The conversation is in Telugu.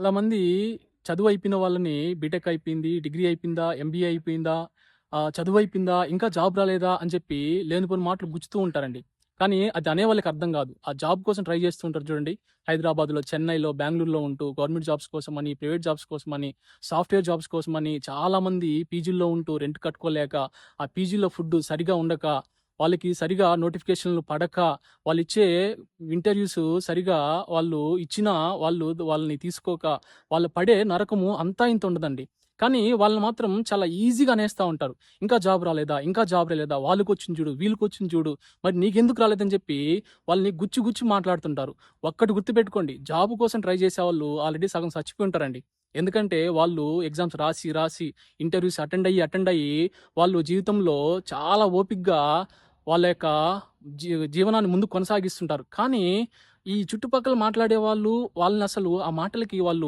చాలామంది చదువయిపోయిన వాళ్ళని బీటెక్ అయిపోయింది, డిగ్రీ అయిపోయిందా, ఎంబీఏ అయిపోయిందా, చదువయిపోయిందా, ఇంకా జాబ్ రాలేదా అని చెప్పి లేనిపోని మాటలు గుచ్చుతూ ఉంటారండి. కానీ అది అనేవాళ్ళకి అర్థం గాదు. ఆ జాబ్ కోసం ట్రై చేస్తూ ఉంటారు చూడండి. హైదరాబాద్‌లో, చెన్నైలో, బెంగుళూరులో ఉంటూ గవర్నమెంట్ జాబ్స్ కోసమని, ప్రైవేట్ జాబ్స్ కోసమని, సాఫ్ట్‌వేర్ జాబ్స్ కోసమని చాలామంది పీజీల్లో ఉంటూ రెంట్ కట్టుకోలేక, ఆ పీజీలో ఫుడ్ సరిగా ఉండక, వాళ్ళకి సరిగా నోటిఫికేషన్‌లు పడక, వాళ్ళిచ్చే ఇంటర్వ్యూస్ సరిగా వాళ్ళు ఇచ్చినా వాళ్ళని తీసుకోక, వాళ్ళు పడే నరకము అంతా ఇంత ఉండదండి. కానీ వాళ్ళని మాత్రం చాలా ఈజీగా అనేస్తా ఉంటారు. ఇంకా జాబ్ రాలేదా? ఇంకా జాబ్ రాలేదా? వాళ్ళకొచ్చింది చూడు, వీళ్ళకొచ్చింది చూడు, మరి నీకెందుకు రాలేదని చెప్పి వాళ్ళని గుచ్చి గుచ్చి మాట్లాడుతుంటారు. ఒక్కటి గుర్తుపెట్టుకోండి. జాబ్ కోసం ట్రై చేసేవాళ్ళు ఆల్రెడీ సగం సచ్చిపోయి ఉంటారండి. ఎందుకంటే వాళ్ళు ఎగ్జామ్స్ రాసి, రాసి ఇంటర్వ్యూస్ అటెండ్ అయ్యి వాళ్ళు జీవితంలో చాలా ఓపికగా వాళ్ళ యొక్క జీ జీవనాన్ని ముందుకు కొనసాగిస్తుంటారు. కానీ ఈ చుట్టుపక్కల మాట్లాడేవాళ్ళు వాళ్ళనసలు ఆ మాటలకి వాళ్ళు